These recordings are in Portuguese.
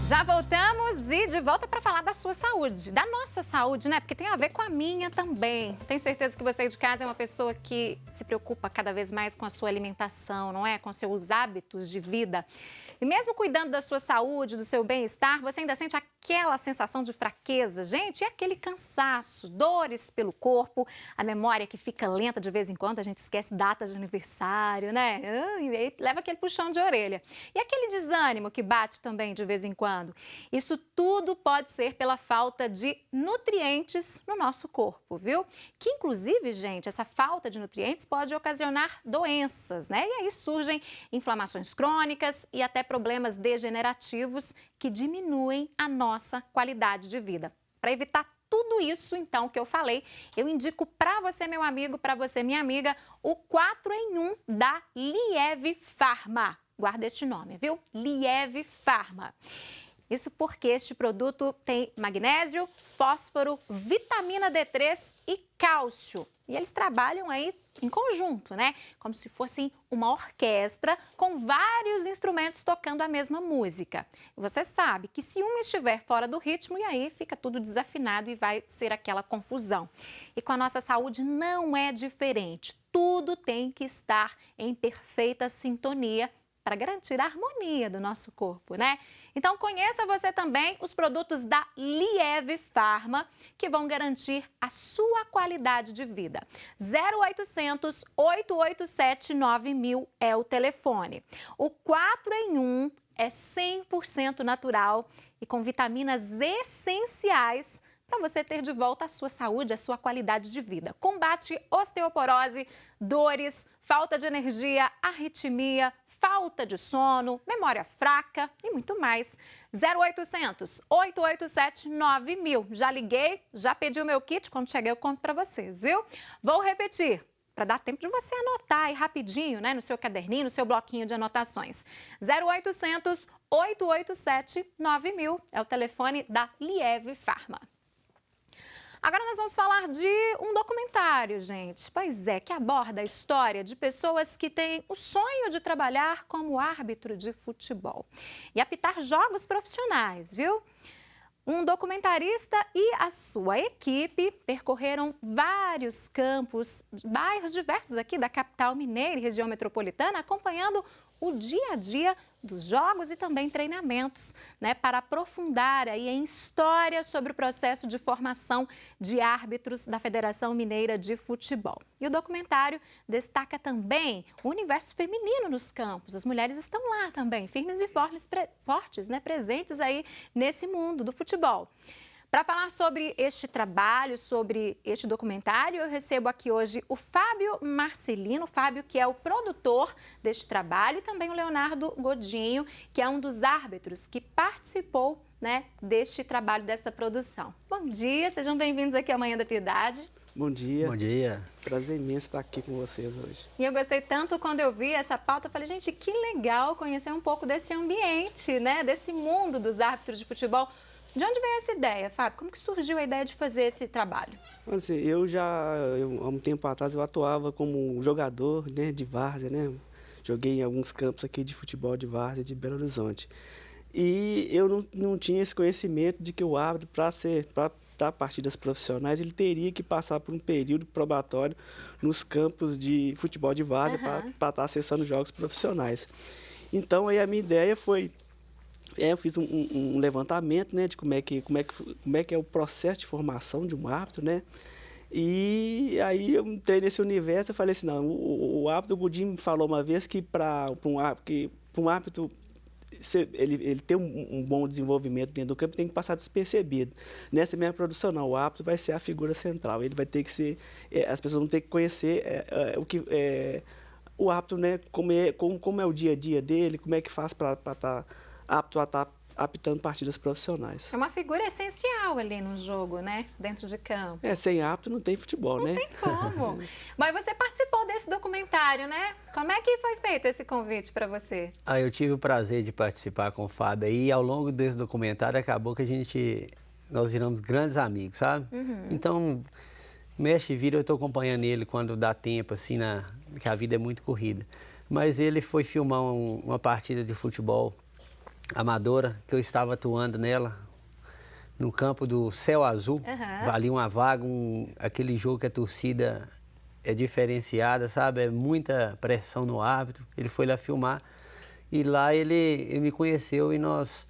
Já voltamos e de volta para falar da sua saúde, da nossa saúde, né? Porque tem a ver com a minha também. Tenho certeza que você aí de casa é uma pessoa que se preocupa cada vez mais com a sua alimentação, não é? Com seus hábitos de vida. E mesmo cuidando da sua saúde, do seu bem-estar, você ainda sente aquela sensação de fraqueza, gente, e aquele cansaço, dores pelo corpo, a memória que fica lenta de vez em quando, a gente esquece datas de aniversário, né? E aí leva aquele puxão de orelha. E aquele desânimo que bate também de vez em quando. Isso tudo pode ser pela falta de nutrientes no nosso corpo, viu? Que inclusive, gente, essa falta de nutrientes pode ocasionar doenças, né? E aí surgem inflamações crônicas e até problemas degenerativos que diminuem a nossa qualidade de vida. Para evitar tudo isso, então, que eu falei, eu indico para você, meu amigo, para você, minha amiga, o 4 em 1 da Lieve Farma. Guarda este nome, viu? Lieve Farma. Isso porque este produto tem magnésio, fósforo, vitamina D3 e cálcio. E eles trabalham aí em conjunto, né? Como se fossem uma orquestra com vários instrumentos tocando a mesma música. E você sabe que se um estiver fora do ritmo, e aí fica tudo desafinado e vai ser aquela confusão. E com a nossa saúde não é diferente. Tudo tem que estar em perfeita sintonia para garantir a harmonia do nosso corpo, né? Então conheça você também os produtos da Lieve Farma, que vão garantir a sua qualidade de vida. 0800 887 9000 é o telefone. O 4 em 1 é 100% natural e com vitaminas essenciais para você ter de volta a sua saúde, a sua qualidade de vida. Combate osteoporose, dores, falta de energia, arritmia, falta de sono, memória fraca e muito mais. 0800 887 9000. Já liguei, já pedi o meu kit, quando chegar eu conto para vocês, viu? Vou repetir, para dar tempo de você anotar aí rapidinho, né, no seu caderninho, no seu bloquinho de anotações. 0800 887 9000 é o telefone da Lieve Farma. Agora nós vamos falar de um documentário, gente. Pois é, que aborda a história de pessoas que têm o sonho de trabalhar como árbitro de futebol e apitar jogos profissionais, viu? Um documentarista e a sua equipe percorreram vários campos, bairros diversos aqui da capital mineira e região metropolitana, acompanhando o dia a dia dos jogos e também treinamentos, né, para aprofundar aí em história sobre o processo de formação de árbitros da Federação Mineira de Futebol. E o documentário destaca também o universo feminino nos campos. As mulheres estão lá também, firmes e fortes, né, presentes aí nesse mundo do futebol. Para falar sobre este trabalho, sobre este documentário, eu recebo aqui hoje o Fábio Marcelino, o Fábio que é o produtor deste trabalho, e também o Leonardo Godinho, que é um dos árbitros que participou, né, deste trabalho, desta produção. Bom dia, sejam bem-vindos aqui ao Manhã da Piedade. Bom dia. Bom dia. Prazer imenso estar aqui com vocês hoje. E eu gostei tanto quando eu vi essa pauta, eu falei, gente, que legal conhecer um pouco desse ambiente, né, desse mundo dos árbitros de futebol. De onde veio essa ideia, Fábio? Como que surgiu a ideia de fazer esse trabalho? Assim, há um tempo atrás, eu atuava como jogador, né, de várzea, né? Joguei em alguns campos aqui de futebol de várzea de Belo Horizonte. E eu não tinha esse conhecimento de que o árbitro, para estar partidas profissionais, ele teria que passar por um período probatório nos campos de futebol de várzea para estar acessando jogos profissionais. Então, aí a minha ideia foi... eu fiz um levantamento, né, de como é que é o processo de formação de um árbitro, né? E aí eu entrei nesse universo e falei assim, não, o árbitro, o Godinho me falou uma vez que para um árbitro ele ter um bom desenvolvimento dentro do campo tem que passar despercebido. Nessa minha produção, não, o árbitro vai ser a figura central, ele vai ter que ser, as pessoas vão ter que conhecer o árbitro, né, como é o dia a dia dele, como é que faz para estar apto a estar apitando partidas profissionais. É uma figura essencial ali no jogo, né? Dentro de campo. Sem árbitro não tem futebol, né? Não tem como. Mas você participou desse documentário, né? Como é que foi feito esse convite para você? Eu tive o prazer de participar com o Fábio aí, e ao longo desse documentário acabou que nós viramos grandes amigos, sabe? Então, mexe e vira, eu estou acompanhando ele quando dá tempo, assim, que a vida é muito corrida. Mas ele foi filmar uma partida de futebol amadora, que eu estava atuando nela, no campo do Céu Azul. Valia uma vaga, aquele jogo que a torcida é diferenciada, sabe? É muita pressão no árbitro. Ele foi lá filmar e lá ele me conheceu e nós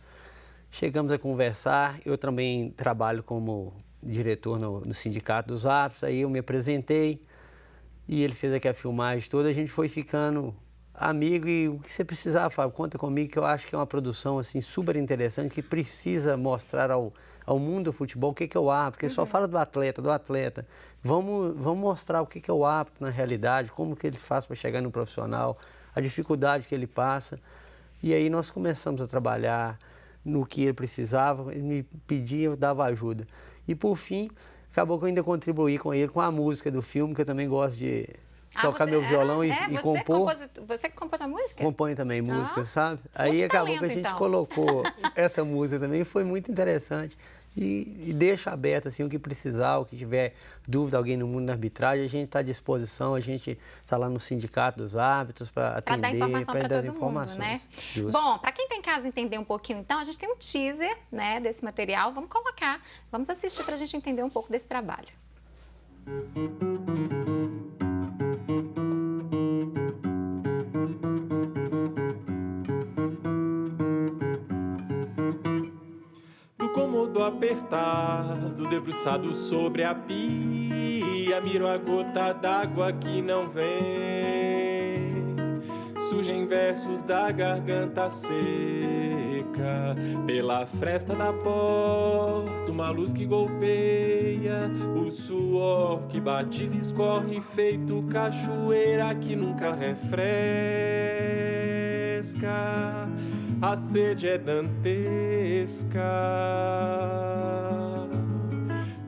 chegamos a conversar. Eu também trabalho como diretor no Sindicato dos Árbitros, aí eu me apresentei e ele fez aqui a filmagem toda, a gente foi ficando amigo e o que você precisar, Fábio, conta comigo, que eu acho que é uma produção assim super interessante, que precisa mostrar ao mundo do futebol o que é o árbitro, porque só fala do atleta. Vamos mostrar o que é o árbitro na realidade, como que ele faz para chegar no profissional, a dificuldade que ele passa. E aí nós começamos a trabalhar no que ele precisava, ele me pedia, eu dava ajuda. E por fim, acabou que eu ainda contribuí com ele, com a música do filme, que eu também gosto de tocar meu violão e compor. Você que compôs a música? Componho também música, sabe? Aí acabou que a gente colocou essa música também, foi muito interessante. E deixa aberto, assim, o que precisar, o que tiver dúvida, alguém no mundo da arbitragem, a gente está à disposição, a gente está lá no Sindicato dos Árbitros para atender, dar informação para todo informações. Mundo, né? Justo. Bom, para quem tem em casa entender um pouquinho, então, a gente tem um teaser, né, desse material, vamos colocar, vamos assistir para a gente entender um pouco desse trabalho. Cômodo apertado, debruçado sobre a pia, miro a gota d'água que não vem. Surgem versos da garganta seca, pela fresta da porta, uma luz que golpeia, o suor que batiza e escorre, feito cachoeira que nunca refresca. A sede é dantesca,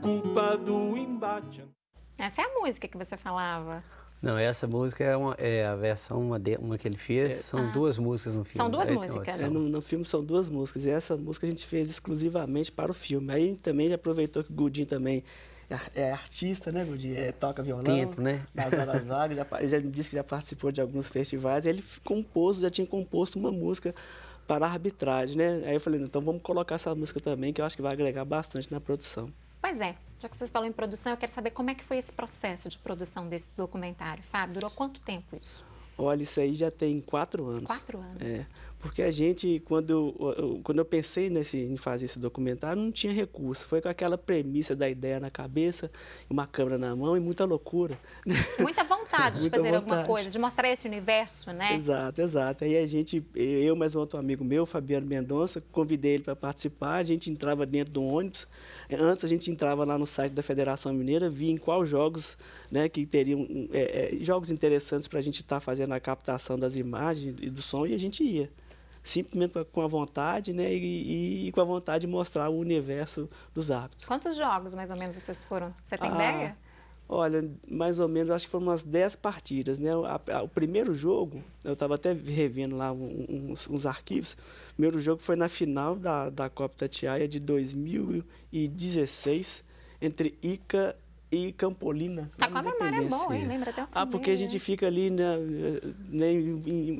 culpa do embate. Essa é a música que você falava. Não, essa música é a versão, uma que ele fez, são duas músicas no filme. São duas músicas. No filme são duas músicas, e essa música a gente fez exclusivamente para o filme. Aí também aproveitou que o Godinho também é artista, né, Godinho? Toca violão. Dentro, né? Nas horas vagas, já me disse que já participou de alguns festivais, e ele já tinha composto uma música para a arbitragem, né? Aí eu falei, então vamos colocar essa música também, que eu acho que vai agregar bastante na produção. Pois é, já que vocês falam em produção, eu quero saber como é que foi esse processo de produção desse documentário. Fábio, durou quanto tempo isso? Olha, isso aí já tem 4 anos. 4 anos? É, porque a gente, quando eu pensei em fazer esse documentário, não tinha recurso. Foi com aquela premissa da ideia na cabeça, uma câmera na mão e muita loucura. Muita vontade de fazer alguma coisa, de mostrar esse universo, né? Exato. Aí eu mais um outro amigo meu, Fabiano Mendonça, convidei ele para participar, a gente entrava dentro do ônibus. Antes a gente entrava lá no site da Federação Mineira, via em quais jogos, né, que teriam jogos interessantes para a gente estar fazendo a captação das imagens e do som, e a gente ia. Simplesmente com a vontade, né, e com a vontade de mostrar o universo dos árbitros. Quantos jogos, mais ou menos, vocês foram? Você tem ideia? Olha, mais ou menos, acho que foram umas 10 partidas, né? O primeiro jogo, eu estava até revendo lá uns arquivos, o primeiro jogo foi na final da Copa Itatiaia de 2016, entre Ica e Campolina. Tá com a memória boa, hein? Lembra até o primeiro, porque a gente fica ali, né,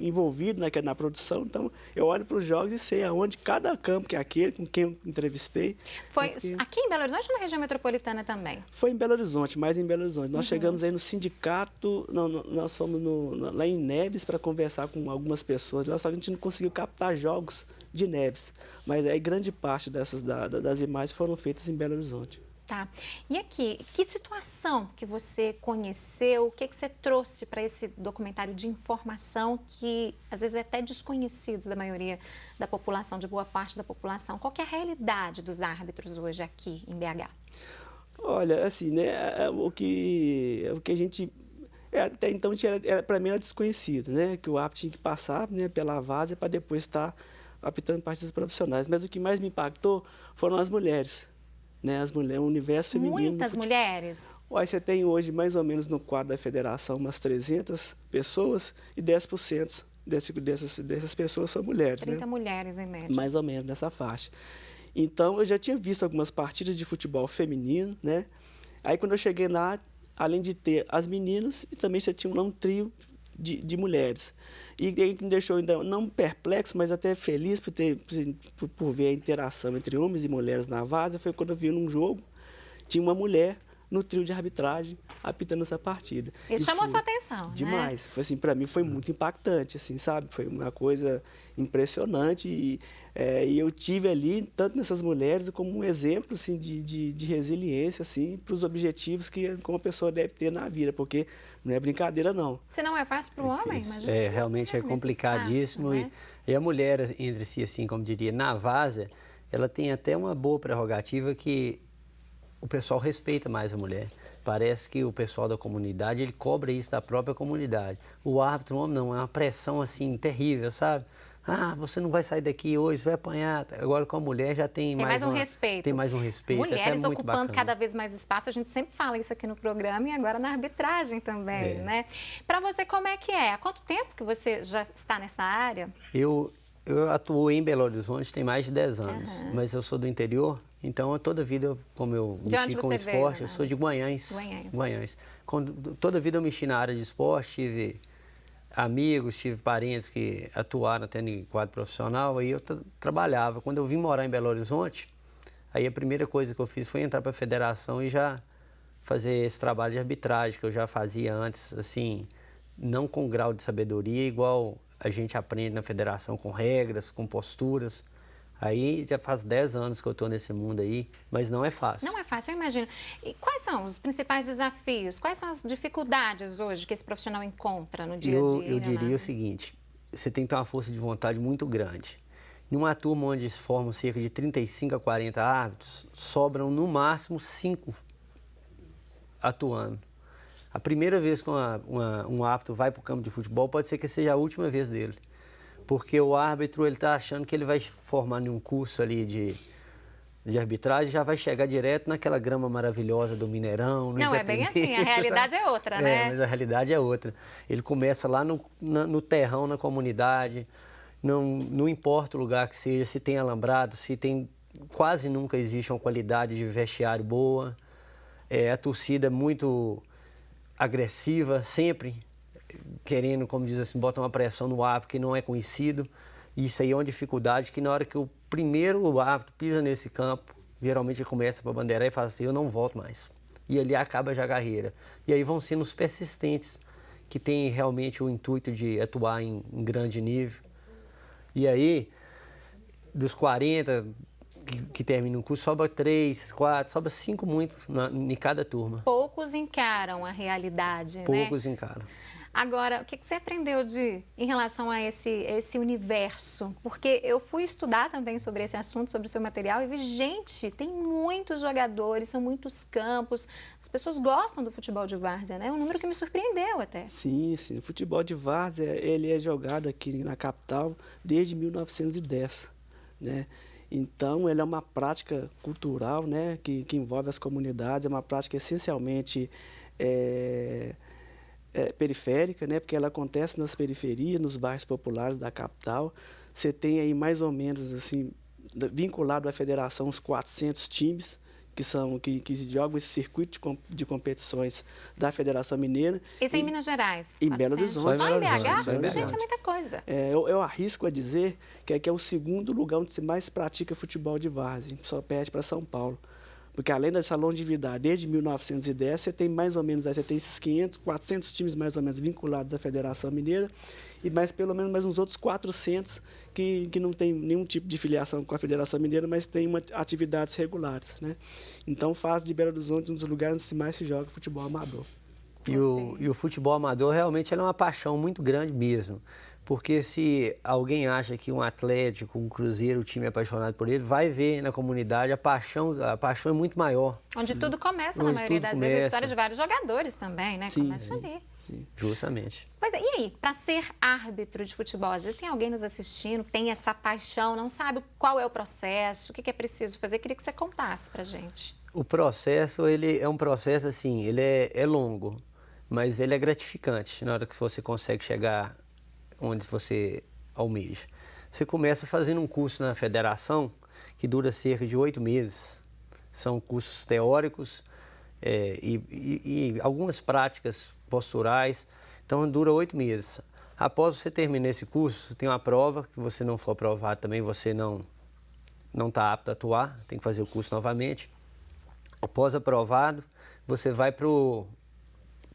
envolvido na produção, então eu olho para os jogos e sei aonde cada campo que é aquele, com quem eu entrevistei. Foi aqui em Belo Horizonte ou na região metropolitana também? Foi em Belo Horizonte, mais em Belo Horizonte. Nós chegamos aí no sindicato, nós fomos lá em Neves para conversar com algumas pessoas lá, só que a gente não conseguiu captar jogos de Neves. Mas aí grande parte das imagens foram feitas em Belo Horizonte. Tá. E aqui, que situação que você conheceu, o que você trouxe para esse documentário de informação que às vezes é até desconhecido da maioria da população, de boa parte da população? Qual que é a realidade dos árbitros hoje aqui em BH? Olha, assim, né, o que a gente... Até então, para mim, era desconhecido, né? Que o árbitro tinha que passar, né, pela várzea para depois estar apitando partidas profissionais. Mas o que mais me impactou foram as mulheres. Né, o universo feminino. Muitas mulheres? Olha, você tem hoje, mais ou menos, no quadro da federação, umas 300 pessoas e 10% dessas pessoas são mulheres. 30 né? mulheres, em média. Mais ou menos, nessa faixa. Então, eu já tinha visto algumas partidas de futebol feminino, né? Aí, quando eu cheguei lá, além de ter as meninas, e também você tinha lá um trio de mulheres. E aí me deixou ainda não perplexo, mas até feliz por ver a interação entre homens e mulheres na várzea, foi quando eu vi num jogo, tinha uma mulher no trio de arbitragem apitando essa partida. Isso chamou sua atenção, demais. Né? Foi assim, para mim foi muito impactante, assim, sabe? Foi uma coisa impressionante e eu tive ali, tanto nessas mulheres, como um exemplo, assim, de resiliência, assim, para os objetivos que uma pessoa deve ter na vida, porque não é brincadeira, não. Se não é fácil para o homem, imagina. Realmente é complicadíssimo. Espaço, né? E a mulher, entre si, assim, como diria, na várzea, ela tem até uma boa prerrogativa que o pessoal respeita mais a mulher. Parece que o pessoal da comunidade, ele cobra isso da própria comunidade. O árbitro, o homem, não, é uma pressão, assim, terrível, sabe? Ah, você não vai sair daqui hoje, você vai apanhar. Agora com a mulher já tem mais um respeito. Tem mais um respeito. Mulheres muito ocupando bacana. cada vez mais espaço, a gente sempre fala isso aqui no programa e agora na arbitragem também, né? Para você, como é que é? Há quanto tempo que você já está nessa área? Eu atuo em Belo Horizonte tem mais de 10 anos, mas eu sou do interior, então toda vida, como eu mexi com esporte, eu sou de Guanhães. Toda vida eu mexi na área de esporte, tive amigos, tive parentes que atuaram até em quadro profissional, aí eu trabalhava. Quando eu vim morar em Belo Horizonte, aí a primeira coisa que eu fiz foi entrar para a federação e já fazer esse trabalho de arbitragem que eu já fazia antes, assim, não com grau de sabedoria igual a gente aprende na federação, com regras, com posturas. Aí já faz 10 anos que eu estou nesse mundo aí, mas não é fácil. Não é fácil, eu imagino. E quais são os principais desafios? Quais são as dificuldades hoje que esse profissional encontra no dia a dia? Eu diria o seguinte, você tem que ter uma força de vontade muito grande. Em uma turma onde se formam cerca de 35 a 40 árbitros, sobram no máximo 5 atuando. A primeira vez que um árbitro vai para o campo de futebol pode ser que seja a última vez dele. Porque o árbitro está achando que ele vai formar em um curso ali de arbitragem, já vai chegar direto naquela grama maravilhosa do Mineirão, no Não, é bem assim, a realidade é outra, né? Mas a realidade é outra. Ele começa lá no terrão, na comunidade, não importa o lugar que seja, se tem alambrado, se tem... Quase nunca existe uma qualidade de vestiário boa, a torcida é muito agressiva, sempre querendo, como diz assim, bota uma pressão no árbitro que não é conhecido. E isso aí é uma dificuldade que na hora que o primeiro árbitro pisa nesse campo, geralmente ele começa para bandeirar e fala assim, eu não volto mais. E ali acaba já a carreira. E aí vão sendo os persistentes, que têm realmente o intuito de atuar em grande nível. E aí, dos 40 que terminam o curso, sobra 3, 4, sobra 5 muito em cada turma. Poucos encaram a realidade, Poucos encaram. Agora, o que você aprendeu em relação a esse universo? Porque eu fui estudar também sobre esse assunto, sobre o seu material, e vi, gente, tem muitos jogadores, são muitos campos, as pessoas gostam do futebol de várzea, né? É um número que me surpreendeu até. Sim, sim. O futebol de várzea, ele é jogado aqui na capital desde 1910, né? Então, ele é uma prática cultural, né, que envolve as comunidades, é uma prática essencialmente periférica, né, porque ela acontece nas periferias, nos bairros populares da capital. Você tem aí mais ou menos, assim, vinculado à federação, uns 400 times que jogam esse circuito de competições da Federação Mineira. Isso é em Minas Gerais? Em Belo Horizonte. Só em BH? Só em BH. Gente, é muita coisa. Eu arrisco a dizer que é o segundo lugar onde se mais pratica futebol de várzea, só perde para São Paulo. Porque além dessa longevidade, desde 1910, você tem mais ou menos, você tem esses 500, 400 times mais ou menos vinculados à Federação Mineira, e mais pelo menos mais uns outros 400 que não tem nenhum tipo de filiação com a Federação Mineira, mas tem atividades regulares, né? Então faz de Belo Horizonte um dos lugares onde mais se joga futebol amador. E o futebol amador realmente é uma paixão muito grande mesmo. Porque se alguém acha que um Atlético, um Cruzeiro, o time é apaixonado por ele, vai ver na comunidade a paixão é muito maior. Onde tudo começa, na maioria das vezes, a história de vários jogadores também, né? Sim, Começa ali. Sim. Justamente. Pois é, e aí, para ser árbitro de futebol, às vezes tem alguém nos assistindo, tem essa paixão, não sabe qual é o processo, o que é preciso fazer, queria que você contasse pra gente. O processo, ele é um processo assim, ele é longo, mas ele é gratificante na hora que você consegue chegar onde você almeja. Você começa fazendo um curso na federação que dura cerca de 8 meses. São cursos teóricos e algumas práticas posturais. Então, dura 8 meses. Após você terminar esse curso, tem uma prova, que você não for aprovado também, você não está apto a atuar, tem que fazer o curso novamente. Após aprovado, você vai para o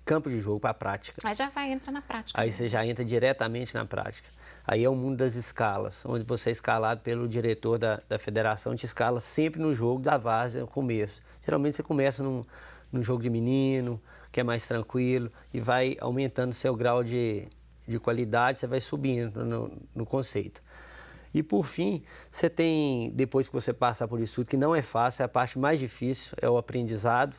campo de jogo, para a prática. Aí já vai entrar na prática. Aí você já entra diretamente na prática. Aí é o mundo das escalas, onde você é escalado pelo diretor da federação, te escala sempre no jogo da várzea no começo. Geralmente você começa num jogo de menino, que é mais tranquilo, e vai aumentando seu grau de qualidade, você vai subindo no conceito. E por fim, você tem, depois que você passar por isso tudo, que não é fácil, é a parte mais difícil, é o aprendizado,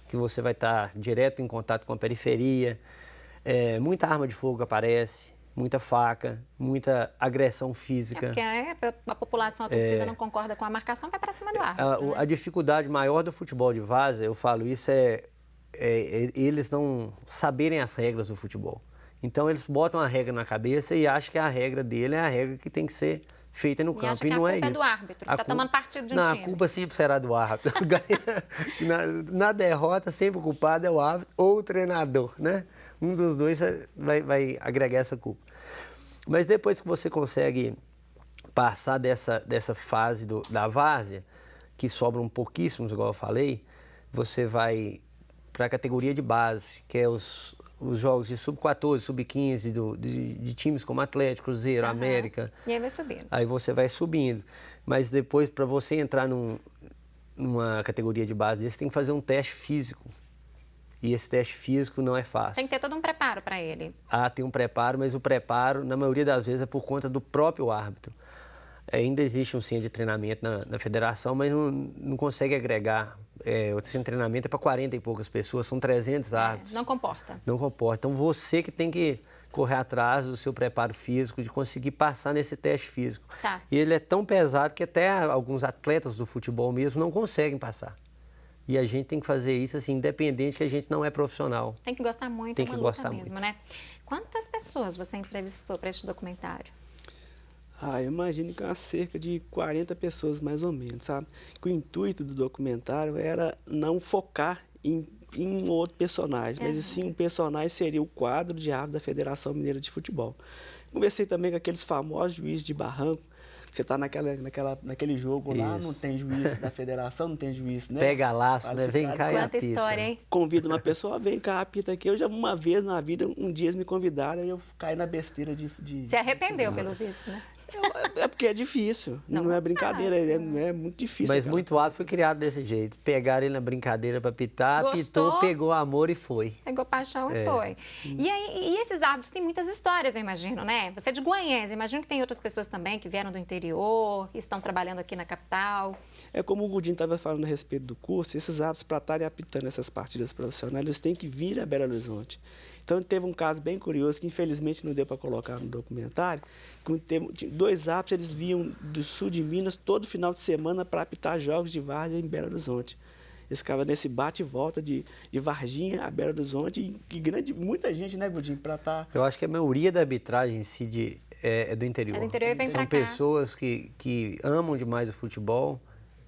que você vai estar direto em contato com a periferia, muita arma de fogo aparece, muita faca, muita agressão física. Porque a população, a torcida não concorda com a marcação, vai para cima do árbitro. Né? A dificuldade maior do futebol de várzea, eu falo isso, eles não saberem as regras do futebol. Então eles botam a regra na cabeça e acham que a regra dele é a regra que tem que ser feita no campo. E não é isso. A culpa é do árbitro, que está tomando partido de um time. A culpa sempre será do árbitro. Na derrota, sempre o culpado é o árbitro ou o treinador, né? Um dos dois vai agregar essa culpa. Mas depois que você consegue passar dessa fase da várzea, que sobram pouquíssimos, igual eu falei, você vai para a categoria de base, que é os jogos de sub-14, sub-15, de times como Atlético, Cruzeiro, América. E aí vai subindo. Aí você vai subindo. Mas depois, para você entrar numa categoria de base desse, tem que fazer um teste físico. E esse teste físico não é fácil. Tem que ter todo um preparo para ele. Tem um preparo, mas o preparo, na maioria das vezes, é por conta do próprio árbitro. Ainda existe um centro de treinamento na federação, mas não consegue agregar. O centro de treinamento é para 40 e poucas pessoas, são 300 árbitros. Não comporta. Não comporta. Então, você que tem que correr atrás do seu preparo físico, de conseguir passar nesse teste físico. Tá. E ele é tão pesado que até alguns atletas do futebol mesmo não conseguem passar. E a gente tem que fazer isso, assim, independente que a gente não é profissional. Tem que gostar muito, tem que gostar mesmo, muito. Né? Quantas pessoas você entrevistou para este documentário? Eu imagino que umas cerca de 40 pessoas, mais ou menos, sabe? Que o intuito do documentário era não focar em um outro personagem, mas sim um personagem seria o quadro de árbitro da Federação Mineira de Futebol. Conversei também com aqueles famosos juízes de barranco. Você está naquele jogo lá, não tem juiz da federação, não tem juiz, né? Pega laço, né? Vem cá e apita. Quanta história, hein? Convido uma pessoa, vem cá, apita aqui. Eu já uma vez na vida, um dia eles me convidaram e eu caí na besteira de... Se arrependeu, pelo visto, né? É porque é difícil, não é brincadeira, é muito difícil. Mas muito árbitro foi criado desse jeito. Pegaram ele na brincadeira para apitar, apitou, pegou amor e foi. Pegou paixão e foi. E esses árbitros têm muitas histórias, eu imagino, né? Você é de Goiânia, imagino que tem outras pessoas também que vieram do interior, que estão trabalhando aqui na capital. É como o Gudinho estava falando a respeito do curso, esses árbitros, para estarem apitando essas partidas profissionais, eles têm que vir a Belo Horizonte. Então, teve um caso bem curioso, que infelizmente não deu para colocar no documentário, que 2 árbitros, eles vinham do sul de Minas todo final de semana para apitar jogos de várzea em Belo Horizonte. Eles ficavam nesse bate e volta de Varginha a Belo Horizonte, e muita gente, né, Gudinho, para estar... Eu acho que a maioria da arbitragem em si é do interior. É do interior e vem São pra cá. Pessoas que amam demais o futebol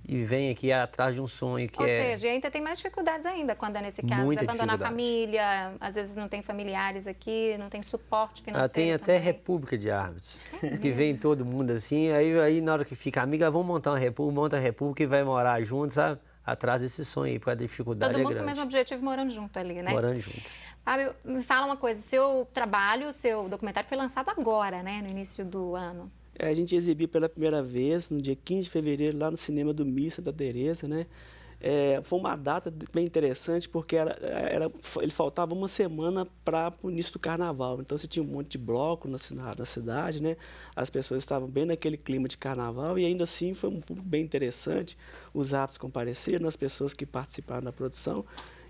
e vêm aqui atrás de um sonho que Ou seja, ainda tem mais dificuldades ainda quando é nesse caso. Muita Abandonar a dificuldade. família, às vezes não tem familiares aqui, não tem suporte financeiro tem até também. república de árbitros, que vem todo mundo assim, aí na hora que fica amiga, vamos montar uma república, monta a república e vai morar junto, sabe? Atrás desse sonho aí, porque a dificuldade Todo é mundo grande. com o mesmo objetivo, morando junto ali, né? Morando juntos. Fábio, me fala uma coisa, seu trabalho, seu documentário foi lançado agora, né? No início do ano. A gente exibiu pela primeira vez, no dia 15 de fevereiro, lá no cinema do Missa da Tereza, né? Foi uma data bem interessante, porque ele faltava uma semana para o início do carnaval. Então, você tinha um monte de bloco na cidade, né? As pessoas estavam bem naquele clima de carnaval e, ainda assim, foi um público bem interessante. Os árbitros compareceram, as pessoas que participaram da produção.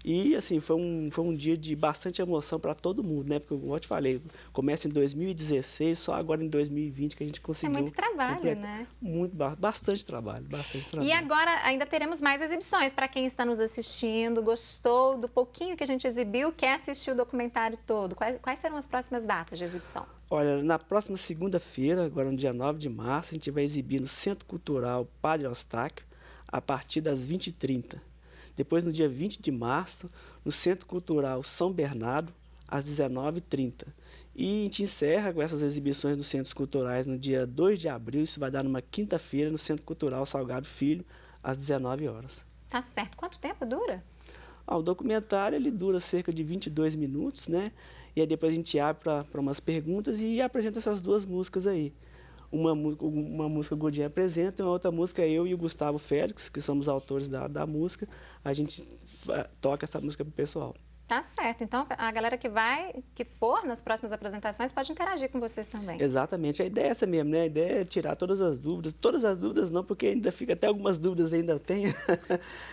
E, assim, foi um dia de bastante emoção para todo mundo, né? Porque, como eu te falei, começa em 2016, só agora em 2020 que a gente conseguiu... É muito trabalho, completar. né? Bastante trabalho. E agora ainda teremos mais exibições para quem está nos assistindo, gostou do pouquinho que a gente exibiu, quer assistir o documentário todo. Quais serão as próximas datas de exibição? Olha, na próxima segunda-feira, agora no dia 9 de março, a gente vai exibir no Centro Cultural Padre Eustáquio, a partir das 20h30. Depois, no dia 20 de março, no Centro Cultural São Bernardo, às 19h30. E a gente encerra com essas exibições nos centros culturais no dia 2 de abril, isso vai dar numa quinta-feira, no Centro Cultural Salgado Filho, às 19 horas. Tá certo. Quanto tempo dura? O documentário ele dura cerca de 22 minutos, né? E aí depois a gente abre para umas perguntas e apresenta essas duas músicas aí. Uma música o Godinho apresenta, e uma outra música eu e o Gustavo Félix, que somos autores da música, a gente toca essa música pro pessoal. Tá certo. Então, a galera que for nas próximas apresentações pode interagir com vocês também. Exatamente. A ideia é essa mesmo, né? A ideia é tirar todas as dúvidas. Todas as dúvidas não, porque ainda fica até algumas dúvidas ainda tem.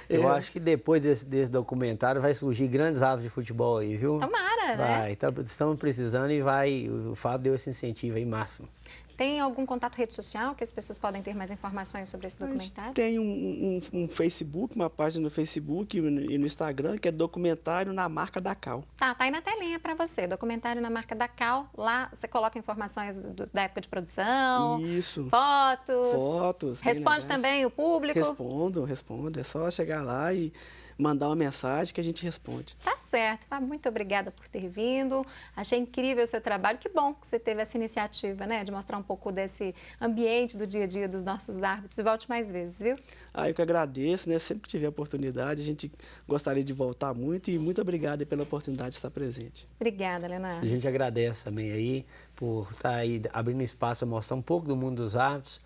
Eu acho que depois desse documentário vai surgir grandes aves de futebol aí, viu? Tomara, né? Estamos precisando e o Fábio deu esse incentivo aí máximo. Tem algum contato rede social que as pessoas podem ter mais informações sobre esse documentário? Tem um Facebook, uma página no Facebook e no Instagram, que é Documentário na Marca da Cal. Tá aí na telinha para você. Documentário na Marca da Cal. Lá você coloca informações da época de produção. Isso. Fotos. Responde também o público. Respondo. É só chegar lá e mandar uma mensagem que a gente responde. Tá certo. Fábio, muito obrigada por ter vindo. Achei incrível o seu trabalho. Que bom que você teve essa iniciativa, né? De mostrar um pouco desse ambiente do dia a dia dos nossos árbitros. E volte mais vezes, viu? Eu que agradeço, né? Sempre que tiver oportunidade, a gente gostaria de voltar muito. E muito obrigado pela oportunidade de estar presente. Obrigada, Leonardo. A gente agradece também aí por estar aí abrindo espaço para mostrar um pouco do mundo dos árbitros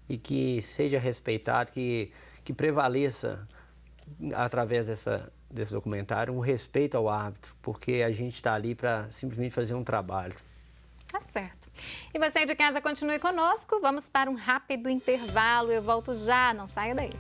e que seja respeitado, que prevaleça através desse documentário um respeito ao árbitro, porque a gente está ali para simplesmente fazer um trabalho. Tá certo. E você de casa continue conosco. Vamos para um rápido intervalo. Eu volto já. Não saia daí.